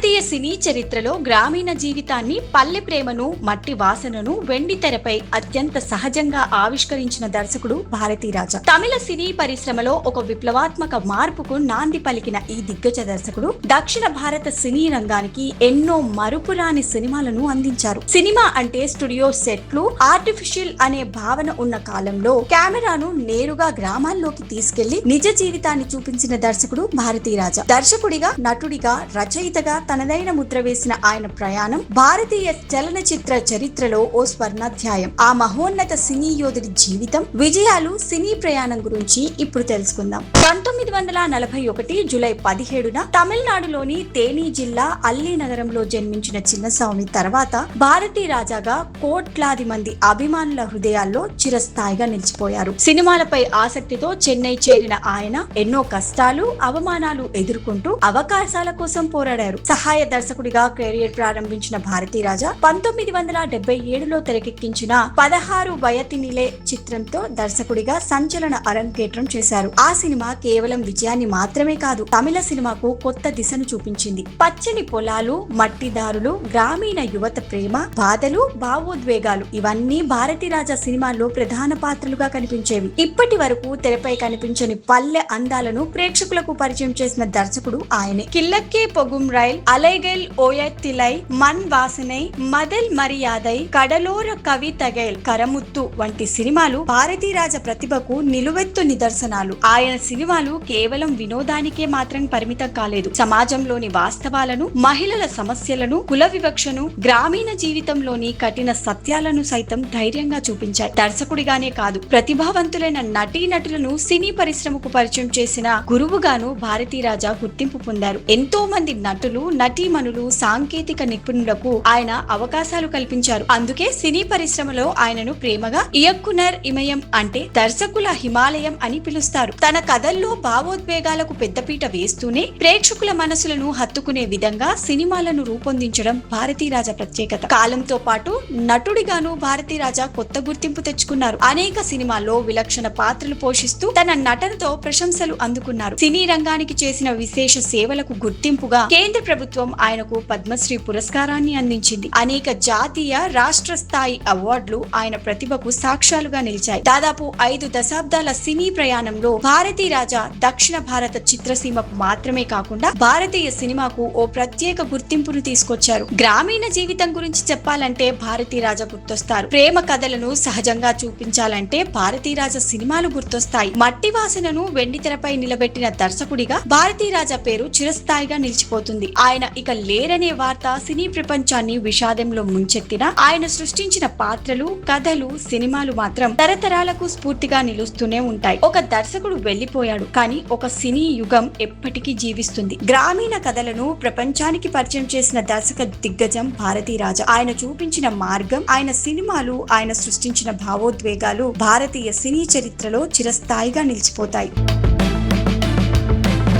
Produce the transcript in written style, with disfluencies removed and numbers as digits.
భారతీయ సినీ చరిత్రలో గ్రామీణ జీవితాన్ని, పల్లె ప్రేమను, మట్టి వాసనను వెండి తెరపై అత్యంత సహజంగా ఆవిష్కరించిన దర్శకుడు భారతీరాజా. తమిళ సినీ పరిశ్రమలో ఒక విప్లవాత్మక మార్పుకు నాంది పలికిన ఈ దిగ్గజ దర్శకుడు దక్షిణ భారత సినీ రంగానికి ఎన్నో మరుపురాని సినిమాలను అందించారు. సినిమా అంటే స్టూడియో సెట్లు, ఆర్టిఫిషియల్ అనే భావన ఉన్న కాలంలో కెమెరాను నేరుగా గ్రామాల్లోకి తీసుకెళ్లి నిజ జీవితాన్ని చూపించిన దర్శకుడు భారతీరాజా. దర్శకుడిగా, నటుడిగా, రచయితగా తనదైన ముద్ర వేసిన ఆయన ప్రయాణం భారతీయ చలనచిత్ర చరిత్రలో ఓ స్వర్ణాధ్యాయం. ఆ మహోన్నత సినీ యోధుడి జీవితం, విజయాలు, సినీ ప్రయాణం గురించి ఇప్పుడు తెలుసుకుందాం. 1941 జూలై 17న తమిళనాడులోని తేని జిల్లా అల్లీ నగరంలో జన్మించిన చిన్నస్వామి తర్వాత భారతీరాజాగా కోట్లాది మంది అభిమానుల హృదయాల్లో చిరస్థాయిగా నిలిచిపోయారు. సినిమాలపై ఆసక్తితో చెన్నై చేరిన ఆయన ఎన్నో కష్టాలు, అవమానాలు ఎదుర్కొంటూ అవకాశాల కోసం పోరాడారు. సహాయ దర్శకుడిగా కెరీర్ ప్రారంభించిన భారతీరాజా 1977లో తెరకెక్కించిన 16 వయతినిలే చిత్రంతో దర్శకుడిగా సంచలన అరంగేట్రం చేశారు. ఆ సినిమా కేవలం విజయాన్ని మాత్రమే కాదు, తమిళ సినిమాకు కొత్త దిశను చూపించింది. పచ్చని పొలాలు, మట్టిదారులు, గ్రామీణ యువత ప్రేమ, బాధలు, భావోద్వేగాలు ఇవన్నీ భారతీరాజా సినిమాల్లో ప్రధాన పాత్రలుగా కనిపించేవి. ఇప్పటి వరకు తెరపై కనిపించని పల్లె అందాలను ప్రేక్షకులకు పరిచయం చేసిన దర్శకుడు ఆయనే. కిల్లక్కే పొగుం రైల్, అలైగెల్ ఓయతిలై, మన్ వాసనై, మదల్ మర్యాదై, కడలోర కవితగైల్, కరముత్తు వంటి సినిమాలు భారతీరాజా ప్రతిభకు నిలువెత్తు నిదర్శనాలు. ఆయన సినిమాలు కేవలం వినోదానికే మాత్రం పరిమితం కాలేదు. సమాజంలోని వాస్తవాలను, మహిళల సమస్యలను, కుల వివక్షను, గ్రామీణ జీవితంలోని కఠిన సత్యాలను సైతం ధైర్యంగా చూపించాయి. దర్శకుడిగానే కాదు, ప్రతిభావంతులైన నటీనటులను సినీ పరిశ్రమకు పరిచయం చేసిన గురువుగాను భారతీరాజా గుర్తింపు పొందారు. ఎంతో మంది నటులు, నటీమణులు, సాంకేతిక నిపుణులకు ఆయన అవకాశాలు కల్పించారు. అందుకే సినీ పరిశ్రమలో ఆయనను ప్రేమగా ఇయక్కునర్ ఇమయం అంటే దర్శకుల హిమాలయం అని పిలుస్తారు. తన కథల్లో భావోద్వేగాలకు పెద్దపీట వేస్తూనే ప్రేక్షకుల మనసులను హత్తుకునే విధంగా సినిమాలను రూపొందించడం భారతీరాజా ప్రత్యేకత. కాలంతో పాటు నటుడిగాను భారతీరాజా కొత్త గుర్తింపు తెచ్చుకున్నారు. అనేక సినిమాల్లో విలక్షణ పాత్రలు పోషిస్తూ తన నటనతో ప్రశంసలు అందుకున్నారు. సినీ రంగానికి చేసిన విశేష సేవలకు గుర్తింపుగా కేంద్ర ప్రభుత్వం ఆయనకు పద్మశ్రీ పురస్కారాన్ని అందించింది. అనేక జాతీయ, రాష్ట్ర స్థాయి అవార్డులు ఆయన ప్రతిభకు సాక్ష్యాలుగా నిలిచాయి. దాదాపు 5 దశాబ్దాల సినీ ప్రయాణంలో భారతీరాజా దక్షిణ భారత చిత్రసీమకు మాత్రమే కాకుండా భారతీయ సినిమాకు ఓ ప్రత్యేక గుర్తింపును తీసుకొచ్చారు. గ్రామీణ జీవితం గురించి చెప్పాలంటే భారతీరాజా గుర్తొస్తారు. ప్రేమ కథలను సహజంగా చూపించాలంటే భారతీరాజా సినిమాలు గుర్తొస్తాయి. మట్టి వాసనను వెండితెరపై నిలబెట్టిన దర్శకుడిగా భారతీరాజా పేరు చిరస్థాయిగా నిలిచిపోతుంది. ఆయన ఇక లేరనే వార్త సినీ ప్రపంచాన్ని విషాదంలో ముంచెత్తిన ఆయన సృష్టించిన పాత్రలు, కథలు, సినిమాలు మాత్రం తరతరాలకు స్ఫూర్తిగా నిలుస్తూనే ఉంటాయి. ఒక దర్శకుడు వెళ్లిపోయాడు, కానీ ఒక సినీ యుగం ఎప్పటికీ జీవిస్తుంది. గ్రామీణ కథలను ప్రపంచానికి పరిచయం చేసిన దర్శక దిగ్గజం భారతీరాజా. ఆయన చూపించిన మార్గం, ఆయన సినిమాలు, ఆయన సృష్టించిన భావోద్వేగాలు భారతీయ సినీ చరిత్రలో చిరస్థాయిగా నిలిచిపోతాయి.